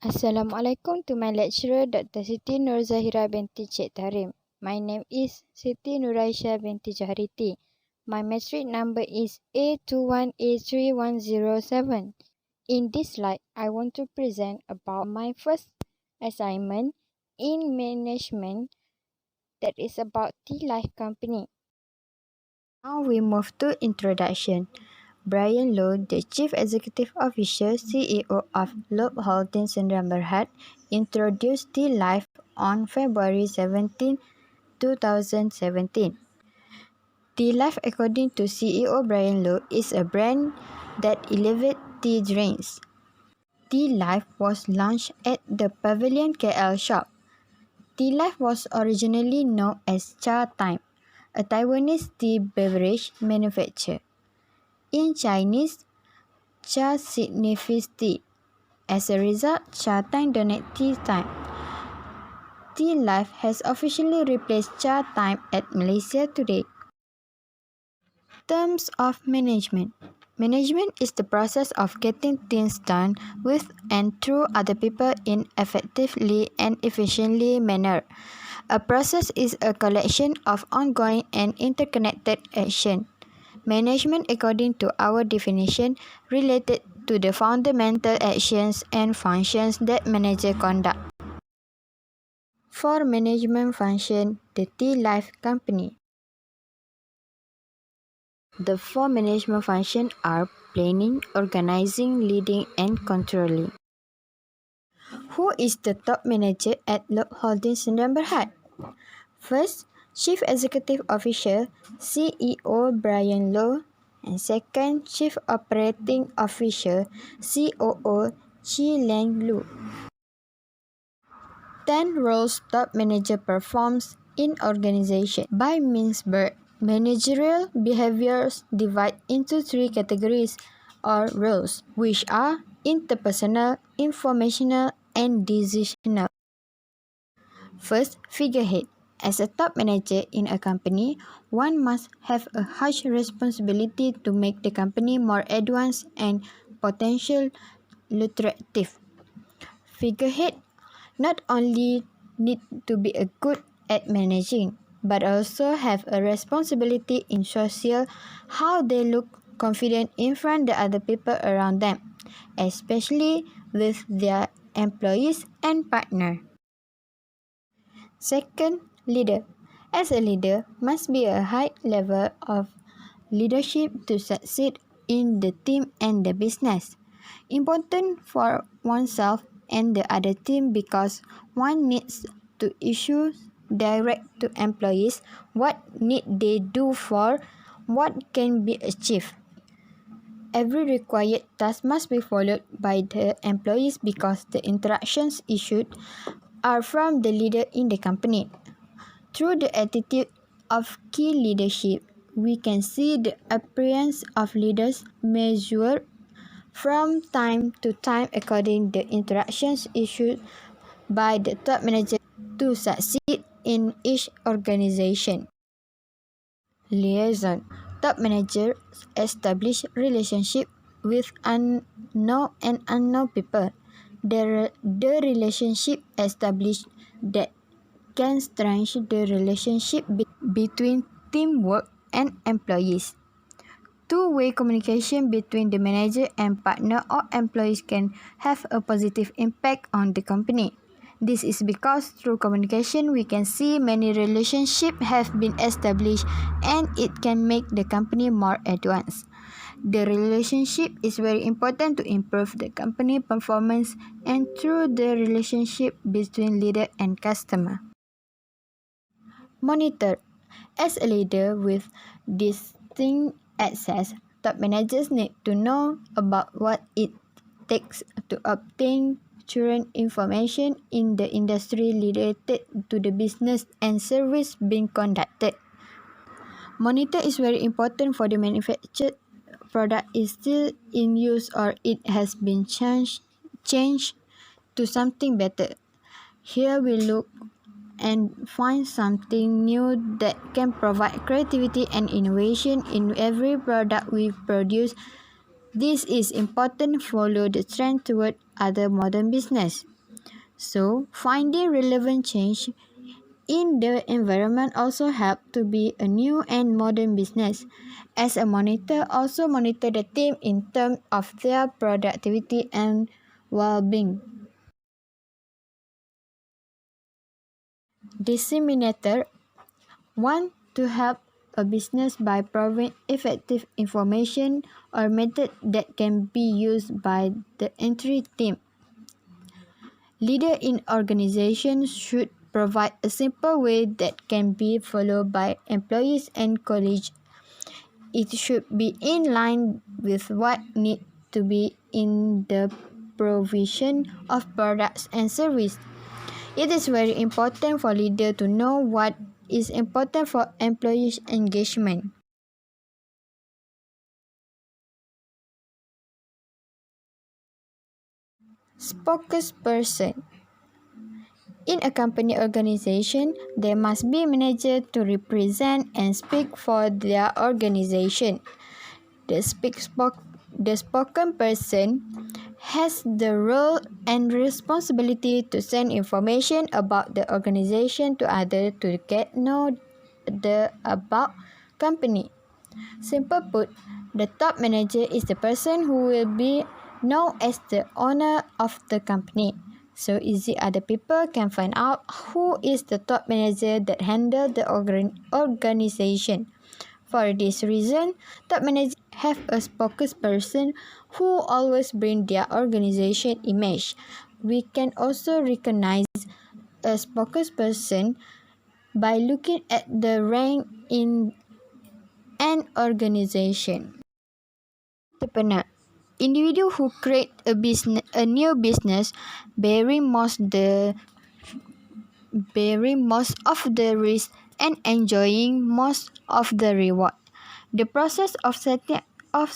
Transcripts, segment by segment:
Assalamualaikum to my lecturer Dr. Siti Nur Zahira binti Cik Tarim. My name is Siti Nuraisha binti Jahariti. My metric number is A21A3107. In this slide, I want to present about my first assignment in management, that is about Tealive company. Now we move to introduction. Brian Lowe, the Chief Executive Officer CEO of Loeb Holdings Sdn Bhd, introduced Tealive on February 17, 2017. Tealive, according to CEO Brian Lowe, is a brand that elevates tea drinks. Tealive was launched at the Pavilion KL shop. Tealive was originally known as Cha Time, a Taiwanese tea beverage manufacturer. In Chinese, Cha signifies tea. As a result, Cha Time donates tea time. Tealive has officially replaced Cha Time at Malaysia today. Terms of management. Management is the process of getting things done with and through other people in effectively and efficiently manner. A process is a collection of ongoing and interconnected action. Management, according to our definition, related to the fundamental actions and functions that manager conduct. For management function, the Tealive company. The four management functions are planning, organizing, leading, and controlling. Who is the top manager at Loeb Holdings Sdn Bhd? First, Chief Executive Officer CEO Brian Lowe, and second, Chief Operating Officer COO Chi Leng Lu. 10 roles top manager performs in organization. By Minsberg, managerial behaviors divide into 3 categories or roles, which are interpersonal, informational, and decisional. First, figurehead. As a top manager in a company, one must have a high responsibility to make the company more advanced and potentially lucrative. Figurehead not only need to be good at managing, but also have a responsibility in social how they look confident in front of the other people around them, especially with their employees and partner. Second, leader. As a leader, must be a high level of leadership to succeed in the team and the business. Important for oneself and the other team because one needs to issue direct to employees what need they do for what can be achieved. Every required task must be followed by the employees because the instructions issued are from the leader in the company. Through the attitude of key leadership, we can see the appearance of leaders measured from time to time according to the instructions issued by the top manager to succeed in each organization. Liaison. Top managers establish relationship with unknown and unknown people. The relationship established that can strengthen the relationship between teamwork and employees. Two-way communication between the manager and partner or employees can have a positive impact on the company. This is because through communication we can see many relationships have been established and it can make the company more advanced. The relationship is very important to improve the company performance and through the relationship between leader and customer. Monitor. As a leader with distinct access, top managers need to know about what it takes to obtain current information in the industry related to the business and service being conducted. Monitor is very important for the manufactured product is still in use or it has been changed to something better. Here we look and find something new that can provide creativity and innovation in every product we produce. This is important to follow the trend toward other modern business. So, finding relevant change in the environment also help to be a new and modern business. As a monitor, also monitor the team in terms of their productivity and well-being. Disseminator want to help a business by providing effective information or method that can be used by the entry team. Leader in organizations should provide a simple way that can be followed by employees and colleagues. It should be in line with what needs to be in the provision of products and service. It is very important for leaders to know what is important for employees' engagement. Spokesperson. In a company organization, there must be a manager to represent and speak for their organization. The spoken person has the role and responsibility to send information about the organization to others to get know the about company. Simple put, the top manager is the person who will be known as the owner of the company. So easy other people can find out who is the top manager that handle the organization. For this reason, top managers have a spokesperson who always bring their organization image. We can also recognize a spokesperson by looking at the rank in an organization. Entrepreneur. Individual who create a new business bearing most of the risk and enjoying most of the reward. The process of setting up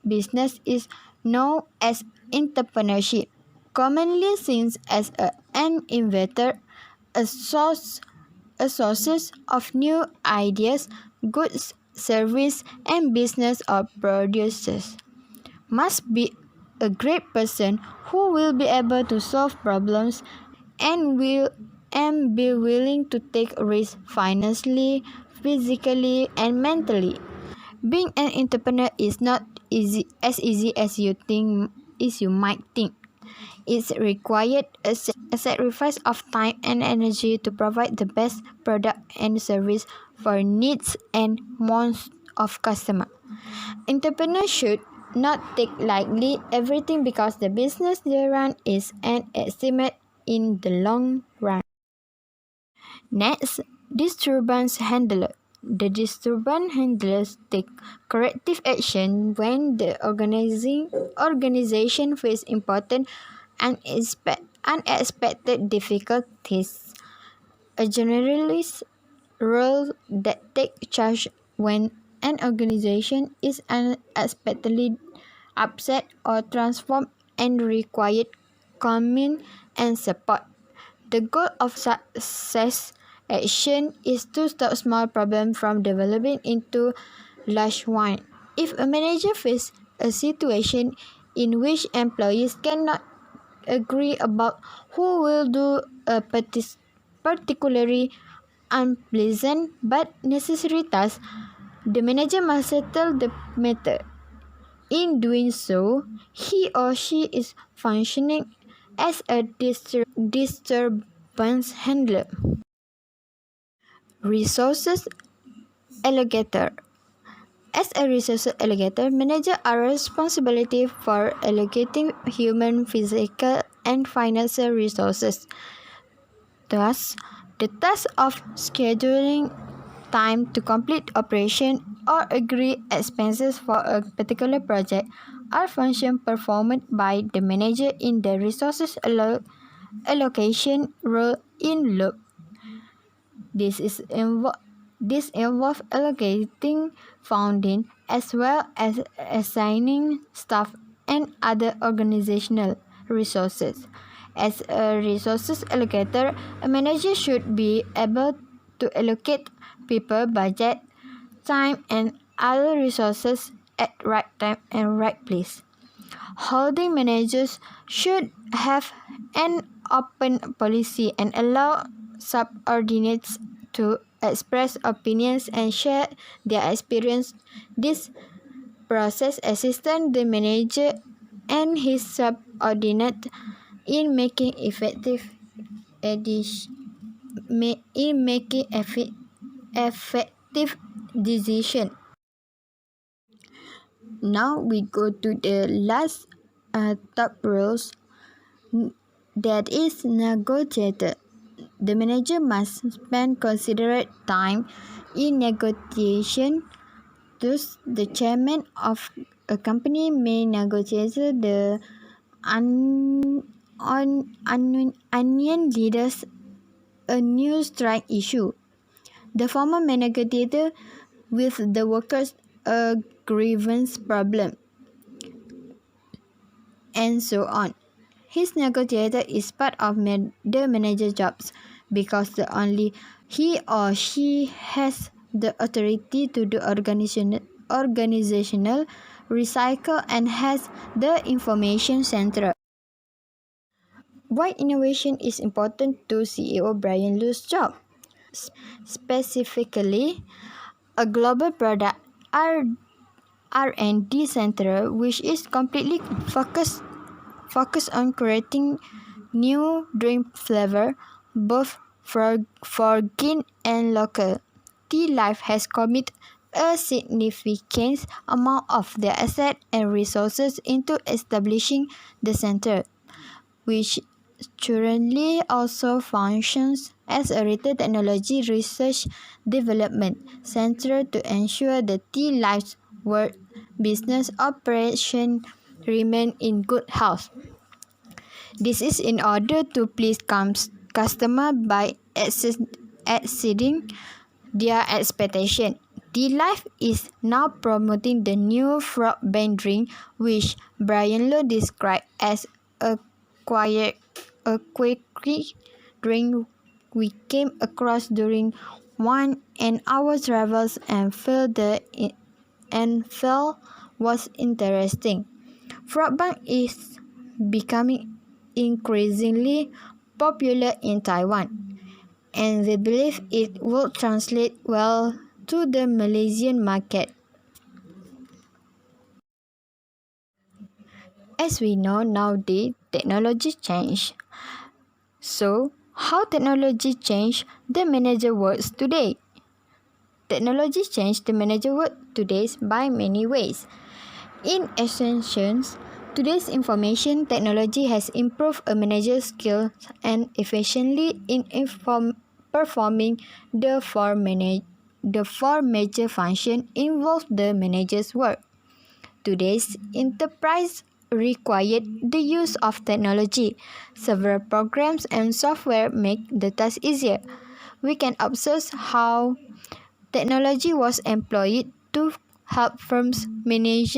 business is known as entrepreneurship, commonly seen as an inventor, a sources of new ideas, goods, service, and business or producers. Must be a great person who will be able to solve problems and be willing to take risks financially, physically, and mentally. Being an entrepreneur is not easy as you might think. It's required a sacrifice of time and energy to provide the best product and service for needs and wants of customer. Entrepreneurs should not take lightly everything because the business they run is an estimate in the long run. Next, disturbance handler. The disturbance handlers take corrective action when the organization faces important unexpected difficulties. A generalist role that takes charge when an organization is unexpectedly upset or transformed and required command and support. The goal of success action is to stop small problems from developing into large ones. If a manager faces a situation in which employees cannot agree about who will do a particularly unpleasant but necessary task, the manager must settle the matter. In doing so, he or she is functioning as a disturbance handler. Resources allocator. As a resource allocator, managers are responsible for allocating human, physical, and financial resources. Thus, the task of scheduling time to complete operation or agree expenses for a particular project are functions performed by the manager in the resources allocation role in loop. This involves allocating funding as well as assigning staff and other organizational resources. As a resources allocator, a manager should be able to allocate people, budget, time, and other resources at right time and right place. Holding managers should have an open policy and allow subordinates to express opinions and share their experience. This process assists the manager and his subordinate in making effective decision. Now we go to the last top rules, that is negotiator. The manager must spend considerate time in negotiation. Thus, the chairman of a company may negotiate the onion leaders a new strike issue. The former may negotiate with the workers a grievance problem, and so on. His negotiator is part of the manager's jobs because only he or she has the authority to do organizational recycle and has the information central. Why innovation is important to CEO Brian Lu's job? Specifically, a global product R&D center which is completely focused on creating new drink flavor, both foreign and local. Tealive has committed a significant amount of their assets and resources into establishing the center, which currently also functions as a retail technology research development center to ensure the Tealive's world business operation remain in good health. This is in order to please customer by exceeding their expectation. Tealive is now promoting the new frog-band drink, which Brian Lowe described as a quirky drink we came across during one and our travels and felt was interesting. Frog-band is becoming increasingly popular in Taiwan, and we believe it will translate well to the Malaysian market. As we know nowadays, technology change. So, how technology change the manager works today? Technology changed the manager work today by many ways. In essence, today's information technology has improved a manager's skills and efficiently in performing the four major functions involved the manager's work. Today's enterprise required the use of technology. Several programs and software make the task easier. We can observe how technology was employed to help firms manage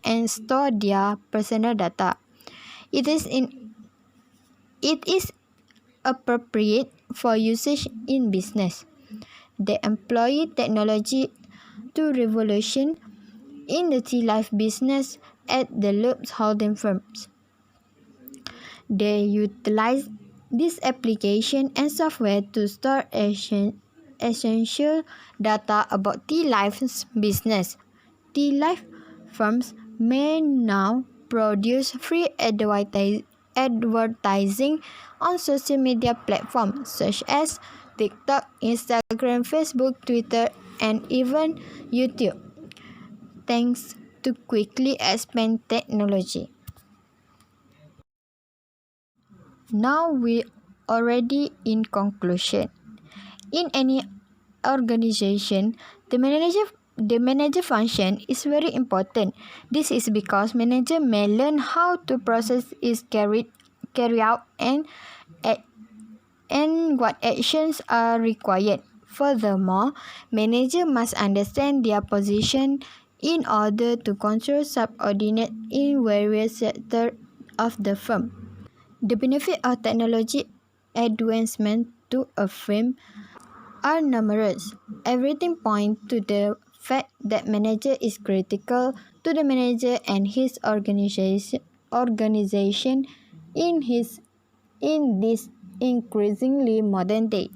and store their personal data. It is appropriate for usage in business. They employ technology to revolution in the Tealive business at the Loops holding firms. They utilize this application and software to store essential data about Tealive's business. Tealive firms may now produce free advertising on social media platforms such as TikTok, Instagram, Facebook, Twitter, and even YouTube, thanks to quickly expand technology. Now we already in conclusion. In any organization, the manager function is very important. This is because manager may learn how to process is carry out and what actions are required. Furthermore, manager must understand their position in order to control subordinate in various sectors of the firm. The benefit of technology advancement to a firm are numerous. Everything points to the fact that manager is critical to the manager and his organization organization in this increasingly modern day.